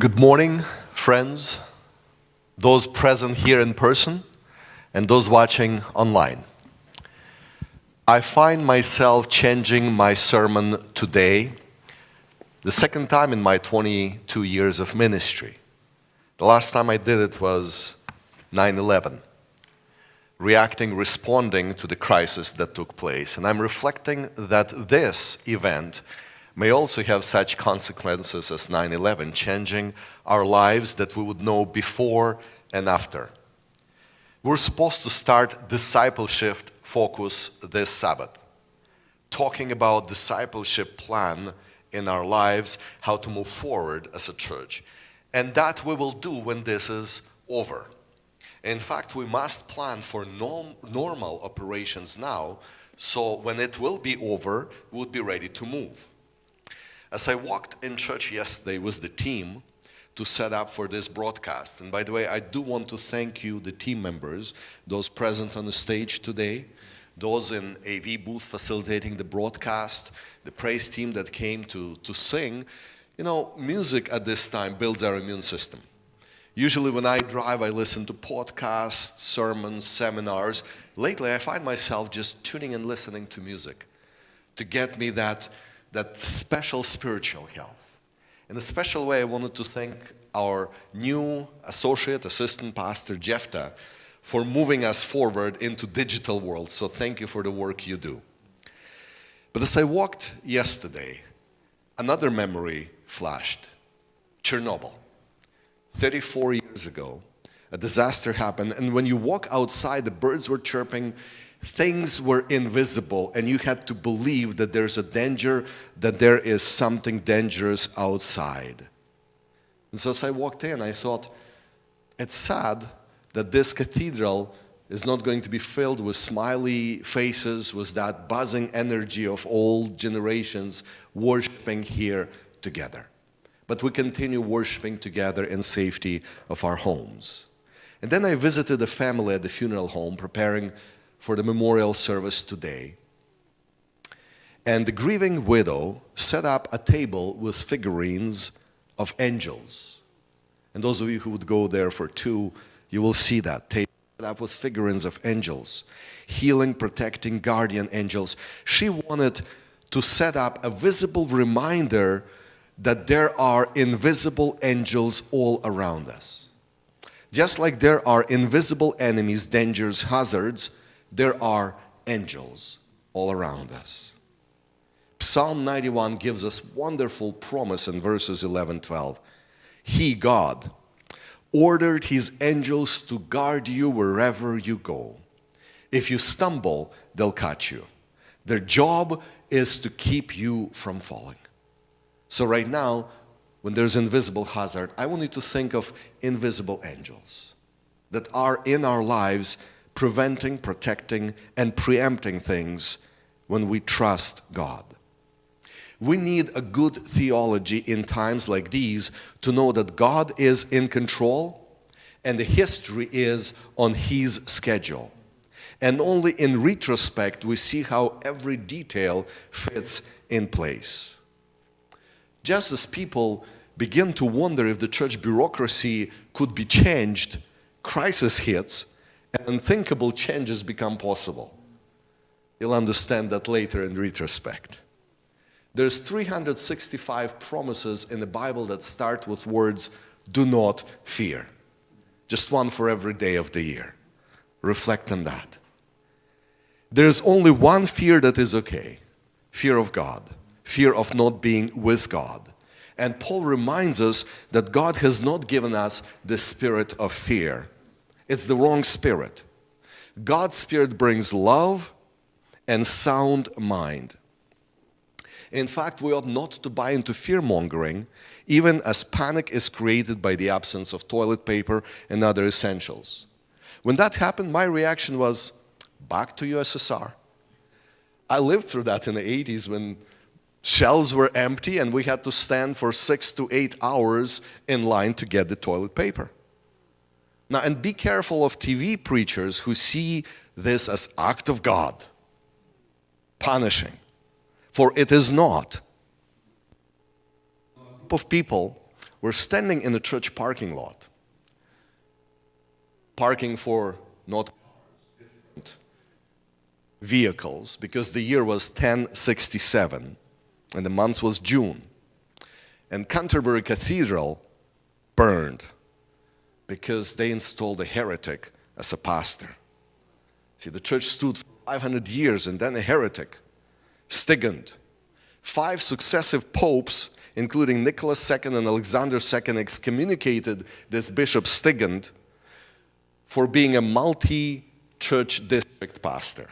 Good morning, friends, those present here in person and those watching online. I find myself changing my sermon today, the second time in my 22 years of ministry. The last time I did it was 9/11, responding to the crisis that took place. And I'm reflecting that this event may also have such consequences as 9/11, changing our lives that we would know before and after. We're supposed to start discipleship focus this Sabbath, talking about discipleship plan in our lives, how to move forward as a church. And that we will do when this is over. In fact, we must plan for normal operations now, so when it will be over, we'll be ready to move. As I walked in church yesterday with the team to set up for this broadcast, and by the way, I do want to thank you, the team members, those present on the stage today, those in AV booth facilitating the broadcast, the praise team that came to sing. You know, music at this time builds our immune system. Usually when I drive, I listen to podcasts, sermons, seminars. Lately, I find myself just tuning and listening to music to get me that special spiritual health. In a special way, I wanted to thank our new assistant pastor, Jefta, for moving us forward into digital world. So thank you for the work you do. But as I walked yesterday, another memory flashed. Chernobyl. 34 years ago, a disaster happened, and when you walk outside, the birds were chirping, things were invisible, and you had to believe that there's a danger, that there is something dangerous outside. And so as I walked in, I thought, it's sad that this cathedral is not going to be filled with smiley faces, with that buzzing energy of old generations worshiping here together. But we continue worshiping together in safety of our homes. And then I visited a family at the funeral home preparing for the memorial service today. And the grieving widow set up a table with figurines of angels. And those of you who would go there for two, you will see that table set up with figurines of angels, healing, protecting, guardian angels. She wanted to set up a visible reminder that there are invisible angels all around us. Just like there are invisible enemies, dangers, hazards, there are angels all around us. Psalm 91 gives us wonderful promise in verses 11-12. He, God, ordered His angels to guard you wherever you go. If you stumble, they'll catch you. Their job is to keep you from falling. So right now, when there's invisible hazard, I want you to think of invisible angels that are in our lives, preventing, protecting, and preempting things when we trust God. We need a good theology in times like these to know that God is in control and the history is on His schedule. And only in retrospect we see how every detail fits in place. Just as people begin to wonder if the church bureaucracy could be changed, crisis hits, and unthinkable changes become possible. You'll understand that later in retrospect. There's 365 promises in the Bible that start with words, do not fear. Just one for every day of the year. Reflect on that. There's only one fear that is okay. Fear of God. Fear of not being with God. And Paul reminds us that God has not given us the spirit of fear. It's the wrong spirit. God's spirit brings love and sound mind. In fact, we ought not to buy into fear-mongering, even as panic is created by the absence of toilet paper and other essentials. When that happened, my reaction was, back to USSR. I lived through that in the 80s when shelves were empty and we had to stand for 6 to 8 hours in line to get the toilet paper. Now, and be careful of TV preachers who see this as act of God, punishing, for it is not. Of people We're standing in a church parking lot. Parking for not vehicles, because the year was 1067 and the month was June. And Canterbury Cathedral burned because they installed a heretic as a pastor. See, the church stood for 500 years and then a heretic, Stigand. 5 successive popes, including Nicholas II and Alexander II, excommunicated this Bishop Stigand for being a multi-church district pastor.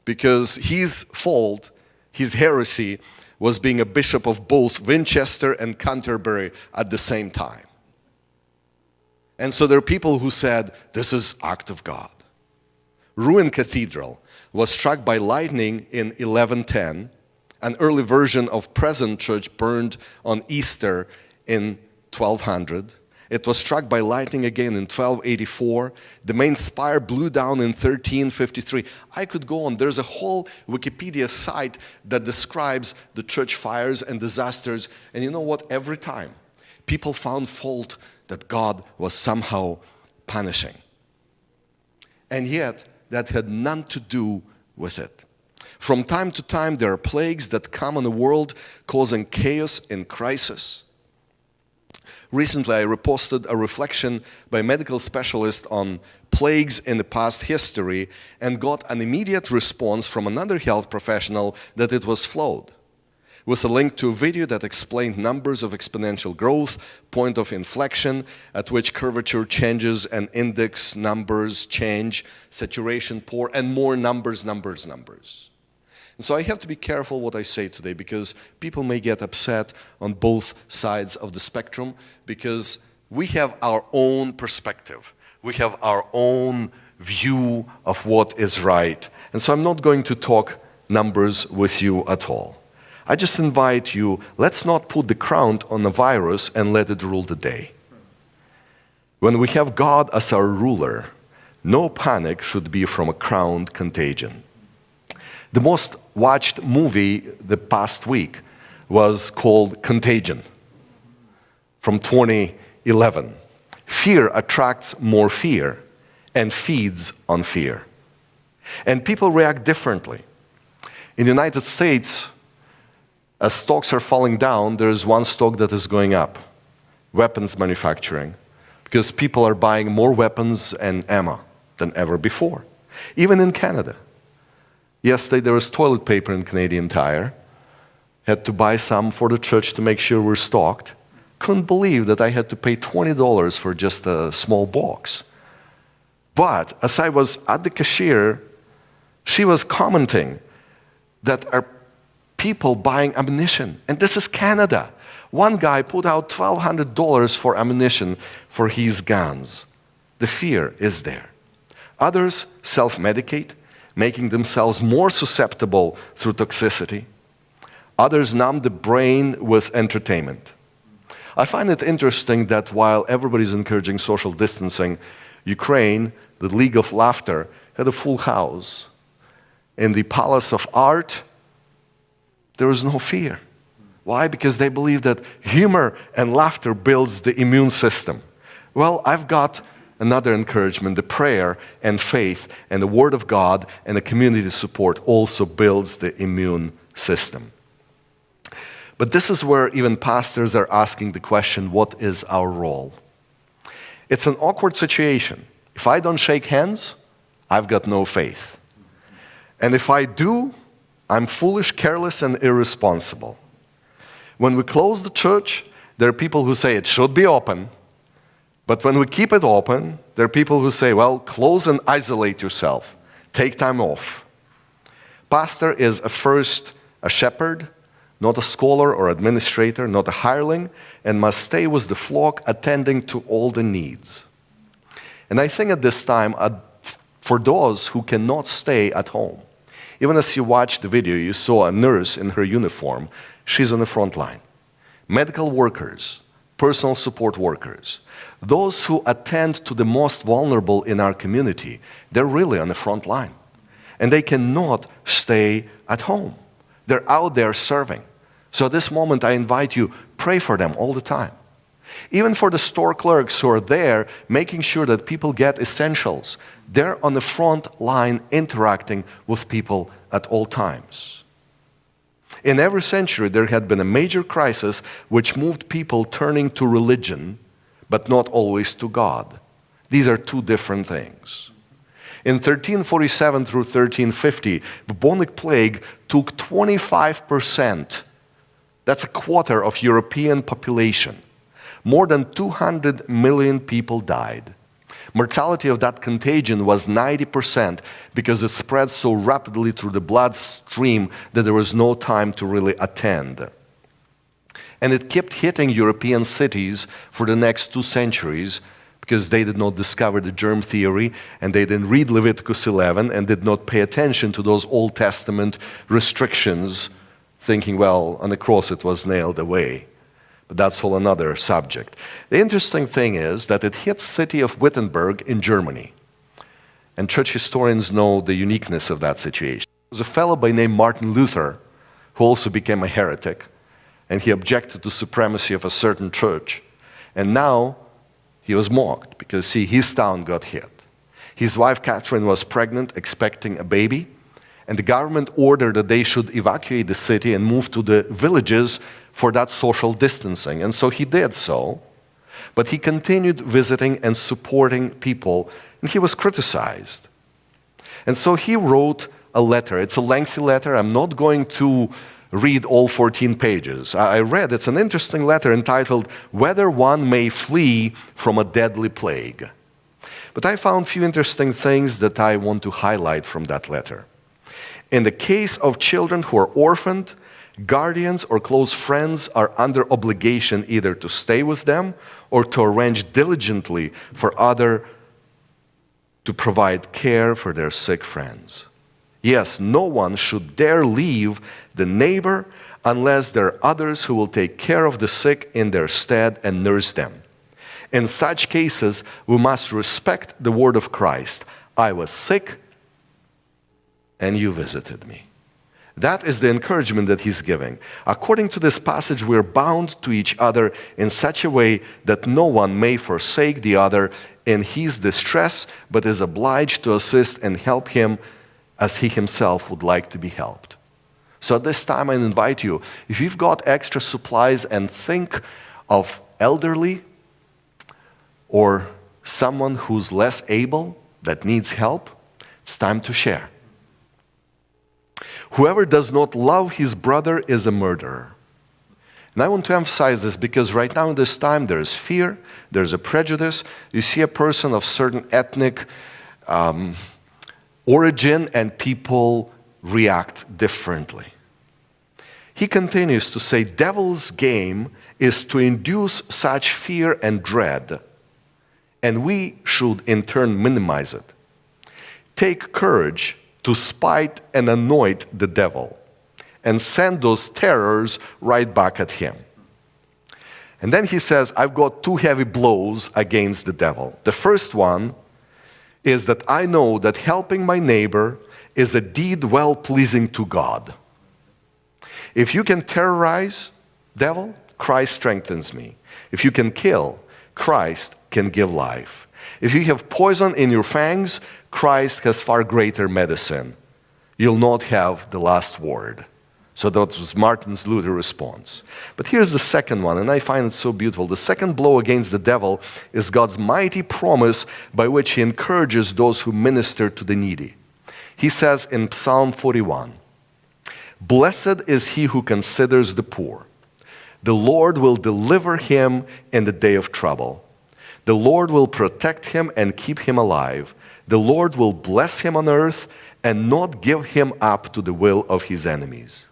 Because his fault, his heresy, was being a bishop of both Winchester and Canterbury at the same time. And so there are people who said, this is act of God. Ruined cathedral was struck by lightning in 1110. An early version of present church burned on Easter in 1200. It was struck by lightning again in 1284. The main spire blew down in 1353. I could go on. There's a whole Wikipedia site that describes the church fires and disasters. And you know what? Every time, people found fault that God was somehow punishing. And yet, that had none to do with it. From time to time, there are plagues that come on the world, causing chaos and crisis. Recently, I reposted a reflection by a medical specialist on plagues in the past history and got an immediate response from another health professional that it was flawed, with a link to a video that explained numbers of exponential growth, point of inflection, at which curvature changes and index numbers change, saturation poor, and more numbers. And so I have to be careful what I say today, because people may get upset on both sides of the spectrum, because we have our own perspective. We have our own view of what is right. And so I'm not going to talk numbers with you at all. I just invite you, let's not put the crown on a virus and let it rule the day. When we have God as our ruler, no panic should be from a crowned contagion. The most watched movie the past week was called Contagion from 2011. Fear attracts more fear and feeds on fear. And people react differently. In the United States, as stocks are falling down, there is one stock that is going up, weapons manufacturing, because people are buying more weapons and ammo than ever before. Even in Canada. Yesterday there was toilet paper in Canadian Tire. Had to buy some for the church to make sure we're stocked. Couldn't believe that I had to pay $20 for just a small box. But as I was at the cashier, she was commenting that our people buying ammunition. And this is Canada. One guy put out $1,200 for ammunition for his guns. The fear is there. Others self-medicate, making themselves more susceptible through toxicity. Others numb the brain with entertainment. I find it interesting that while everybody's encouraging social distancing, Ukraine, the League of Laughter, had a full house. In the Palace of Art, there was no fear. Why? Because they believe that humor and laughter builds the immune system. Well, I've got another encouragement. The prayer and faith and the Word of God and the community support also builds the immune system. But this is where even pastors are asking the question, what is our role? It's an awkward situation. If I don't shake hands, I've got no faith. And if I do, I'm foolish, careless, and irresponsible. When we close the church, there are people who say it should be open. But when we keep it open, there are people who say, well, close and isolate yourself. Take time off. Pastor is first a shepherd, not a scholar or administrator, not a hireling, and must stay with the flock, attending to all the needs. And I think at this time, for those who cannot stay at home, even as you watched the video, you saw a nurse in her uniform. She's on the front line. Medical workers, personal support workers, those who attend to the most vulnerable in our community, they're really on the front line. And they cannot stay at home. They're out there serving. So at this moment, I invite you, pray for them all the time. Even for the store clerks who are there, making sure that people get essentials, they're on the front line interacting with people at all times. In every century, there had been a major crisis which moved people turning to religion, but not always to God. These are two different things. In 1347 through 1350, bubonic plague took 25%. That's a quarter of European population. More than 200 million people died. Mortality of that contagion was 90% because it spread so rapidly through the bloodstream that there was no time to really attend. And it kept hitting European cities for the next 2 centuries because they did not discover the germ theory and they didn't read Leviticus 11 and did not pay attention to those Old Testament restrictions, thinking, well, on the cross it was nailed away. But that's whole another subject. The interesting thing is that it hit the city of Wittenberg in Germany. And church historians know the uniqueness of that situation. There was a fellow by name Martin Luther who also became a heretic, and he objected to supremacy of a certain church. And now he was mocked because, see, his town got hit. His wife Catherine was pregnant, expecting a baby, and the government ordered that they should evacuate the city and move to the villages for that social distancing. And so he did so, but he continued visiting and supporting people, and he was criticized. And so he wrote a letter. It's a lengthy letter. I'm not going to read all 14 pages. I read, it's an interesting letter entitled, "Whether One May Flee from a Deadly Plague." But I found a few interesting things that I want to highlight from that letter. In the case of children who are orphaned, guardians or close friends are under obligation either to stay with them or to arrange diligently for others to provide care for their sick friends. Yes, no one should dare leave the neighbor unless there are others who will take care of the sick in their stead and nurse them. In such cases, we must respect the word of Christ. I was sick, and you visited me. That is the encouragement that he's giving. According to this passage, we are bound to each other in such a way that no one may forsake the other in his distress, but is obliged to assist and help him as he himself would like to be helped. So at this time, I invite you, if you've got extra supplies and think of elderly or someone who's less able that needs help, it's time to share. Whoever does not love his brother is a murderer. And I want to emphasize this because right now in this time there is fear, there's a prejudice. You see a person of certain ethnic origin and people react differently. He continues to say, devil's game is to induce such fear and dread, and we should in turn minimize it. Take courage to spite and anoint the devil and send those terrors right back at him. And then he says, I've got 2 heavy blows against the devil. The first one is that I know that helping my neighbor is a deed well-pleasing to God. If you can terrorize, devil, Christ strengthens me. If you can kill, Christ can give life. If you have poison in your fangs, Christ has far greater medicine. You'll not have the last word. So that was Martin Luther's response. But here's the second one, and I find it so beautiful. The second blow against the devil is God's mighty promise by which he encourages those who minister to the needy. He says in Psalm 41, "Blessed is he who considers the poor. The Lord will deliver him in the day of trouble. The Lord will protect him and keep him alive. The Lord will bless him on earth and not give him up to the will of his enemies.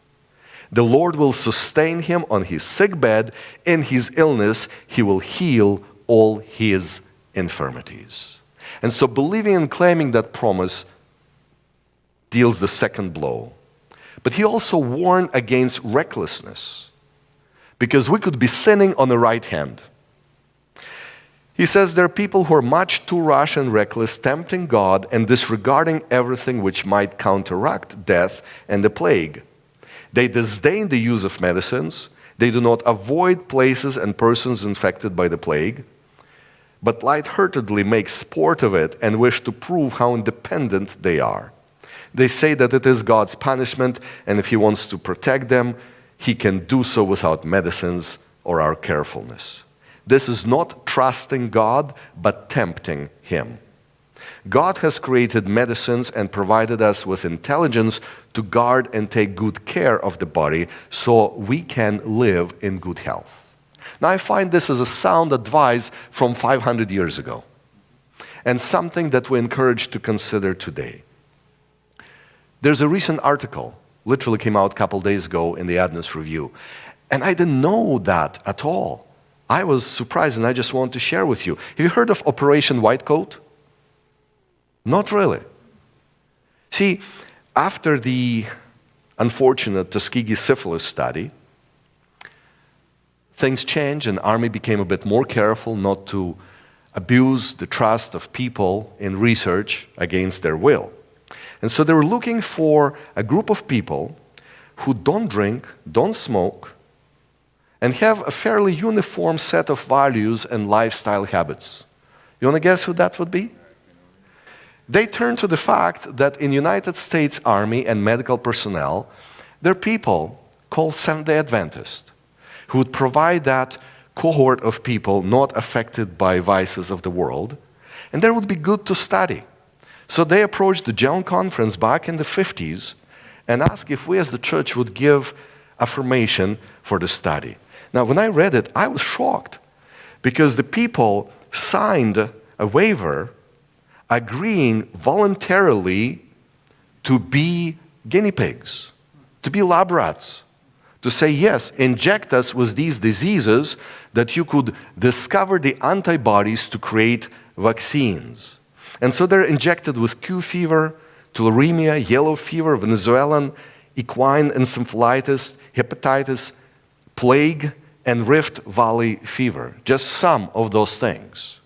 The Lord will sustain him on his sick bed. In his illness, he will heal all his infirmities." And so believing and claiming that promise deals the second blow. But he also warned against recklessness, because we could be sinning on the right hand. He says there are people who are much too rash and reckless, tempting God and disregarding everything which might counteract death and the plague. They disdain the use of medicines. They do not avoid places and persons infected by the plague, but lightheartedly make sport of it and wish to prove how independent they are. They say that it is God's punishment, and if He wants to protect them, He can do so without medicines or our carefulness. This is not trusting God, but tempting Him. God has created medicines and provided us with intelligence to guard and take good care of the body so we can live in good health. Now, I find this as a sound advice from 500 years ago, and something that we encourage to consider today. There's a recent article, literally came out a couple days ago in the Adventist Review, and I didn't know that at all. I was surprised, and I just want to share with you. Have you heard of Operation White Coat? Not really. See, after the unfortunate Tuskegee syphilis study, things changed and the Army became a bit more careful not to abuse the trust of people in research against their will. And so they were looking for a group of people who don't drink, don't smoke, and have a fairly uniform set of values and lifestyle habits. You want to guess who that would be? They turned to the fact that in the United States Army and medical personnel, there are people called Seventh-day Adventists who would provide that cohort of people not affected by vices of the world, and that would be good to study. So they approached the General Conference back in the 50s and asked if we as the church would give affirmation for the study. Now, when I read it, I was shocked because the people signed a waiver agreeing voluntarily to be guinea pigs, to be lab rats, to say, yes, inject us with these diseases that you could discover the antibodies to create vaccines. And so they're injected with Q fever, tularemia, yellow fever, Venezuelan equine encephalitis, hepatitis, plague, and Rift Valley fever. Just some of those things.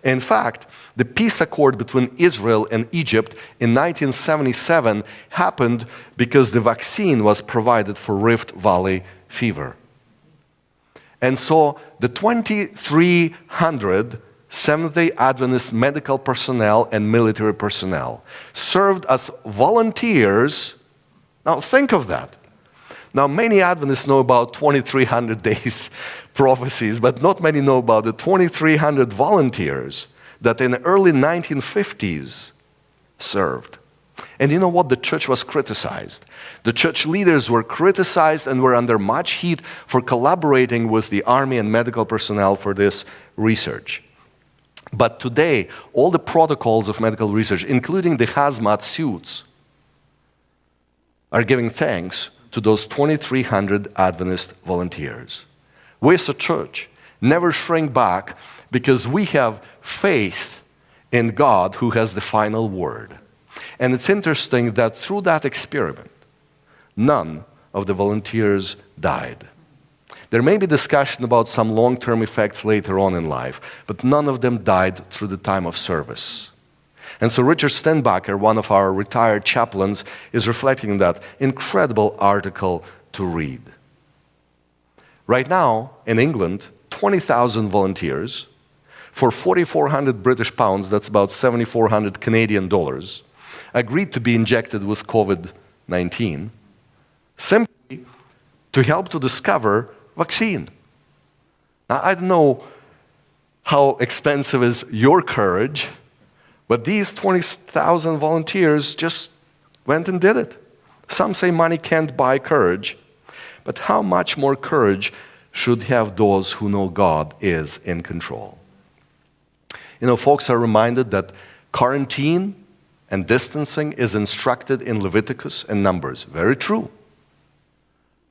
In fact, the peace accord between Israel and Egypt in 1977 happened because the vaccine was provided for Rift Valley fever. And so the 2,300 Seventh-day Adventist medical personnel and military personnel served as volunteers. Now think of that. Now many Adventists know about 2,300 days prophecies, but not many know about the 2,300 volunteers that in the early 1950s served. And you know what? The church was criticized. The church leaders were criticized and were under much heat for collaborating with the army and medical personnel for this research. But today, all the protocols of medical research, including the hazmat suits, are giving thanks to those 2,300 Adventist volunteers. We as a church never shrink back because we have faith in God who has the final word. And it's interesting that through that experiment, none of the volunteers died. There may be discussion about some long-term effects later on in life, but none of them died through the time of service. And so Richard Stenbacher, one of our retired chaplains, is reflecting on that incredible article to read. Right now, in England, 20,000 volunteers for 4,400 British pounds, that's about 7,400 Canadian dollars, agreed to be injected with COVID-19, simply to help to discover vaccine. Now, I don't know how expensive is your courage, but these 20,000 volunteers just went and did it. Some say money can't buy courage, but how much more courage should have those who know God is in control? You know, folks are reminded that quarantine and distancing is instructed in Leviticus and Numbers. Very true.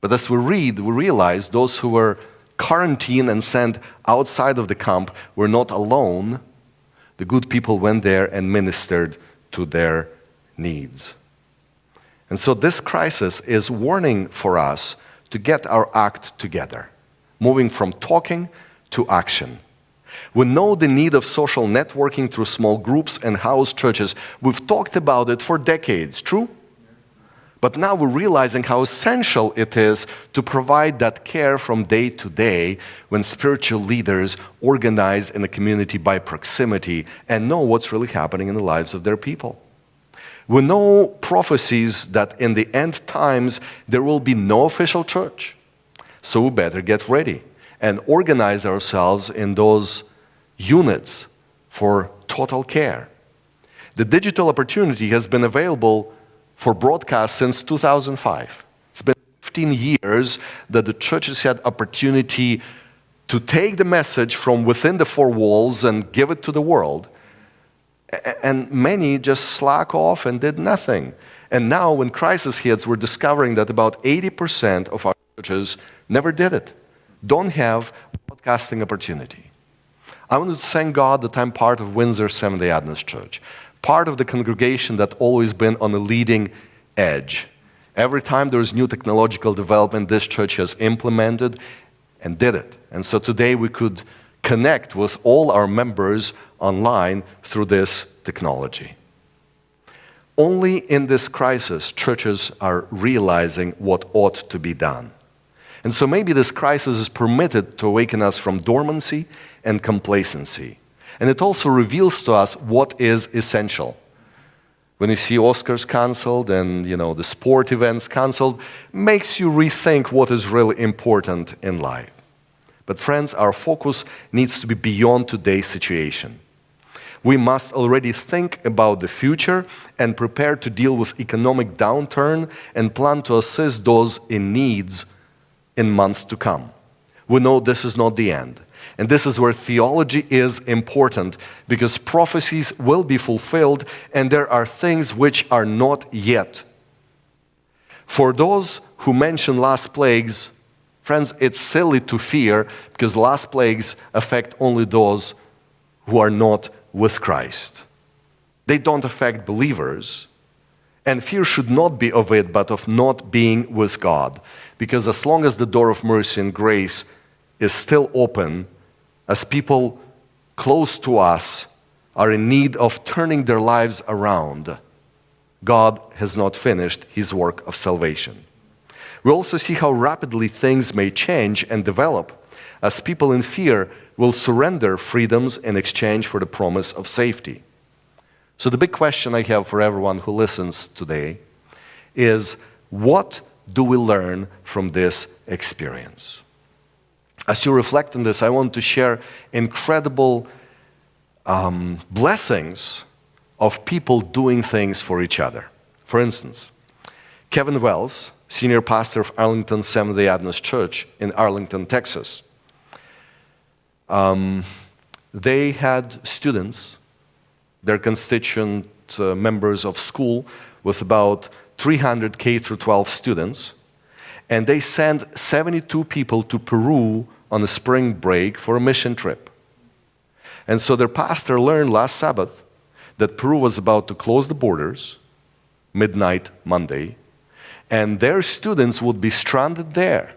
But as we read, we realize those who were quarantined and sent outside of the camp were not alone. The good people went there and ministered to their needs. And so this crisis is warning for us to get our act together, moving from talking to action. We know the need of social networking through small groups and house churches. We've talked about it for decades, true? But now we're realizing how essential it is to provide that care from day to day when spiritual leaders organize in a community by proximity and know what's really happening in the lives of their people. We know prophecies that in the end times there will be no official church. So we better get ready and organize ourselves in those units for total care. The digital opportunity has been available for broadcast since 2005. It's been 15 years that the churches had opportunity to take the message from within the four walls and give it to the world. And many just slack off and did nothing. And now when crisis hits, we're discovering that about 80% of our churches never did it, don't have broadcasting opportunity. I want to thank God that I'm part of Windsor Seventh-day Adventist Church, part of the congregation that always been on the leading edge. Every time there is new technological development, this church has implemented and did it. And so today we could connect with all our members online through this technology. Only in this crisis, churches are realizing what ought to be done. And so maybe this crisis is permitted to awaken us from dormancy and complacency. And it also reveals to us what is essential. When you see Oscars canceled and the sport events canceled, makes you rethink what is really important in life. But friends, our focus needs to be beyond today's situation. We must already think about the future and prepare to deal with economic downturn and plan to assist those in needs in months to come. We know this is not the end. And this is where theology is important, because prophecies will be fulfilled and there are things which are not yet. For those who mention last plagues, friends, it's silly to fear, because last plagues affect only those who are not with Christ. They don't affect believers. And fear should not be of it, but of not being with God. Because as long as the door of mercy and grace is still open, as people close to us are in need of turning their lives around, God has not finished His work of salvation. We also see how rapidly things may change and develop as people in fear will surrender freedoms in exchange for the promise of safety. So the big question I have for everyone who listens today is, what do we learn from this experience? As you reflect on this, I want to share incredible blessings of people doing things for each other. For instance, Kevin Wells, senior pastor of Arlington Seventh-day Adventist Church in Arlington, Texas. They had students, their constituent members of school, with about 300 K-12 students, and they sent 72 people to Peru on a spring break for a mission trip. And so their pastor learned last Sabbath that Peru was about to close the borders, midnight Monday, and their students would be stranded there.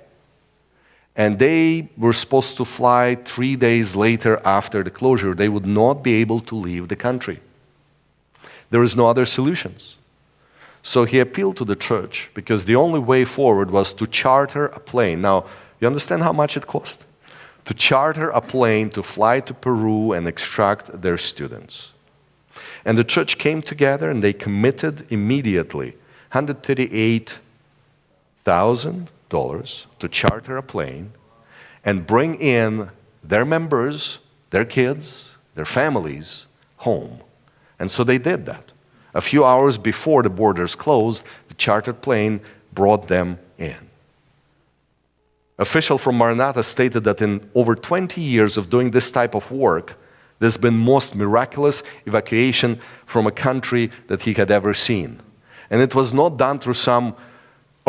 And they were supposed to fly 3 days later after the closure. They would not be able to leave the country. There is no other solutions. So he appealed to the church, because the only way forward was to charter a plane. Now, you understand how much it cost? To charter a plane to fly to Peru and extract their students. And the church came together and they committed immediately $138,000 to charter a plane and bring in their members, their kids, their families home. And so they did that. A few hours before the borders closed, the chartered plane brought them in. Official from Maranatha stated that in over 20 years of doing this type of work, there's been most miraculous evacuation from a country that he had ever seen. And it was not done through some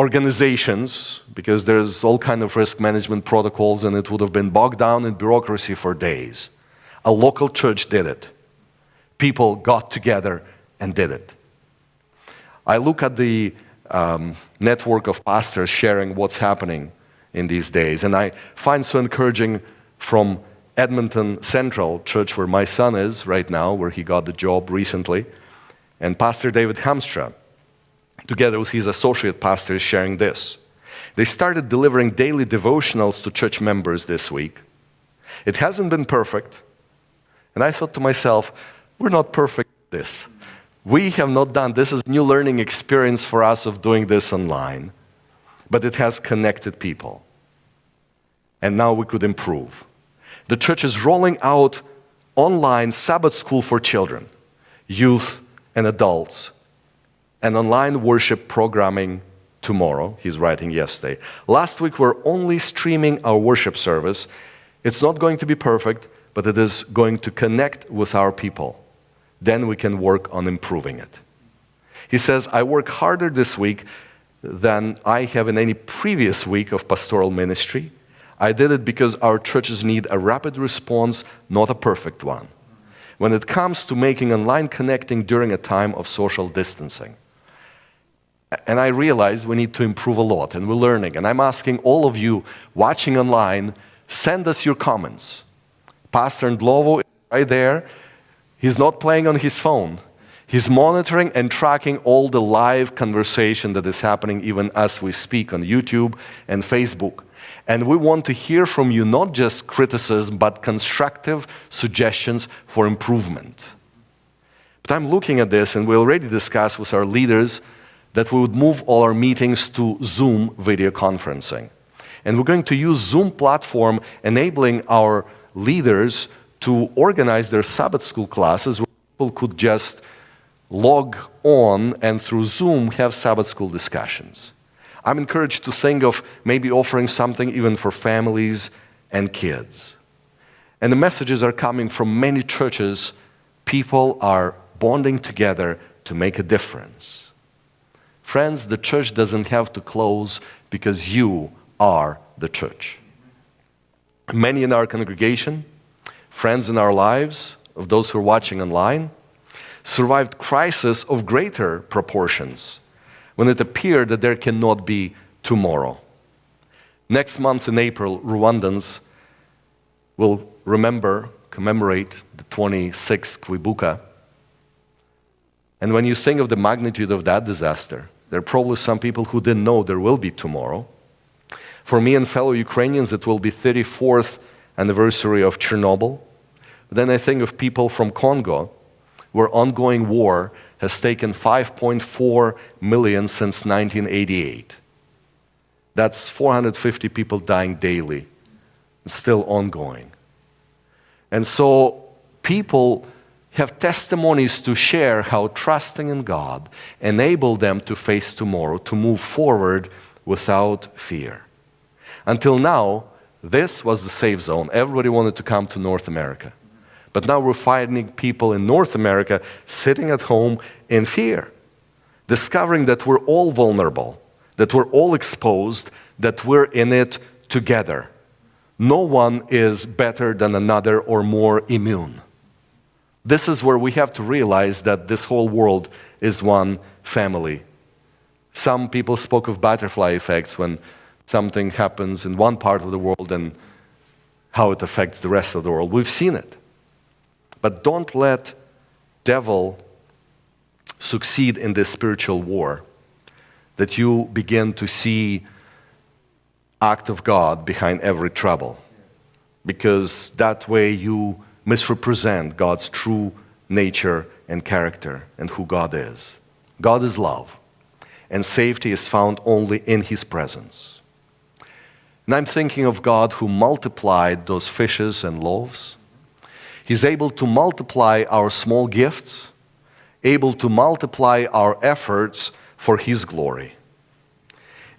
organizations, because there's all kind of risk management protocols, and it would have been bogged down in bureaucracy for days. A local church did it. People got together and did it. I look at the network of pastors sharing what's happening in these days, and I find so encouraging from Edmonton Central Church, where my son is right now, where he got the job recently, and Pastor David Hamstra. together with his associate pastor, is sharing this. They started delivering daily devotionals to church members this week. It hasn't been perfect. And I thought to myself, we're not perfect at this. We have not done, this is a new learning experience for us of doing this online. But it has connected people. And now we could improve. The church is rolling out online Sabbath school for children, youth and adults, and online worship programming tomorrow. He's writing yesterday. Last week we're only streaming our worship service. It's not going to be perfect, but it is going to connect with our people. Then we can work on improving it. He says, I work harder this week than I have in any previous week of pastoral ministry. I did it because our churches need a rapid response, not a perfect one, when it comes to making online connecting during a time of social distancing. And I realize we need to improve a lot, and we're learning. And I'm asking all of you watching online, send us your comments. Pastor Ndlovo is right there. He's not playing on his phone. He's monitoring and tracking all the live conversation that is happening even as we speak on YouTube and Facebook. And we want to hear from you not just criticism, but constructive suggestions for improvement. But I'm looking at this, and we already discussed with our leaders that we would move all our meetings to Zoom video conferencing. And we're going to use Zoom platform, enabling our leaders to organize their Sabbath school classes where people could just log on and through Zoom have Sabbath school discussions. I'm encouraged to think of maybe offering something even for families and kids. And the messages are coming from many churches. People are bonding together to make a difference. Friends, the church doesn't have to close because you are the church. Many in our congregation, friends in our lives, of those who are watching online, survived crisis of greater proportions when it appeared that there cannot be tomorrow. Next month in April, Rwandans will commemorate the 26th Kwibuka. And when you think of the magnitude of that disaster, there are probably some people who didn't know there will be tomorrow. For me and fellow Ukrainians, it will be 34th anniversary of Chernobyl. Then I think of people from Congo, where ongoing war has taken 5.4 million since 1988. That's 450 people dying daily. It's still ongoing. And so people have testimonies to share how trusting in God enabled them to face tomorrow, to move forward without fear. Until now, this was the safe zone. Everybody wanted to come to North America. But now we're finding people in North America sitting at home in fear, discovering that we're all vulnerable, that we're all exposed, that we're in it together. No one is better than another or more immune. This is where we have to realize that this whole world is one family. Some people spoke of butterfly effects when something happens in one part of the world and how it affects the rest of the world. We've seen it. But don't let devil succeed in this spiritual war, that you begin to see act of God behind every trouble, because that way you misrepresent God's true nature and character and who God is. God is love, and safety is found only in His presence. And I'm thinking of God who multiplied those fishes and loaves. He's able to multiply our small gifts, able to multiply our efforts for His glory.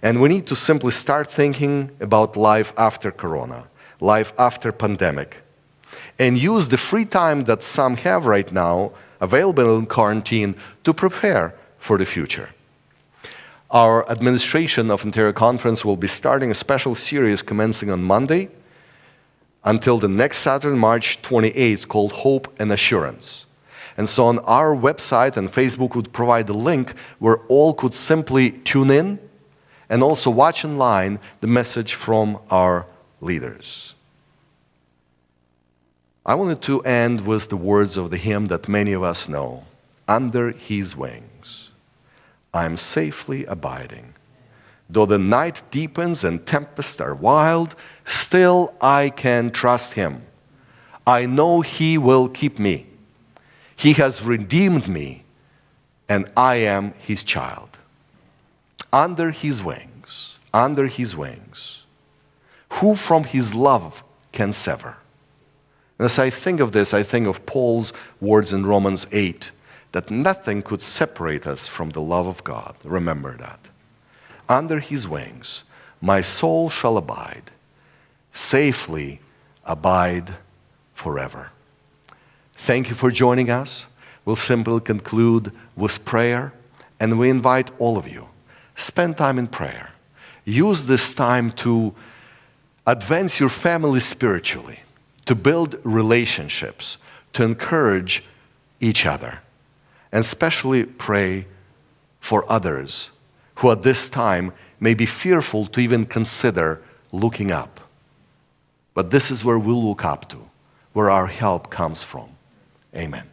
And we need to simply start thinking about life after Corona, life after pandemic, and use the free time that some have right now available in quarantine to prepare for the future. Our administration of Ontario Conference will be starting a special series commencing on Monday until the next Saturday, March 28th, called Hope and Assurance. And so on our website and Facebook would provide a link where all could simply tune in and also watch online the message from our leaders. I wanted to end with the words of the hymn that many of us know, Under His Wings. I am safely abiding. Though the night deepens and tempests are wild, still I can trust him. I know he will keep me. He has redeemed me, and I am his child. Under his wings, who from his love can sever? And as I think of this, I think of Paul's words in Romans 8, that nothing could separate us from the love of God. Remember that. Under his wings, my soul shall abide, safely abide forever. Thank you for joining us. We'll simply conclude with prayer, and we invite all of you, spend time in prayer. Use this time to advance your family spiritually, to build relationships, to encourage each other, and especially pray for others who at this time may be fearful to even consider looking up. But this is where we'll look up to, where our help comes from. Amen.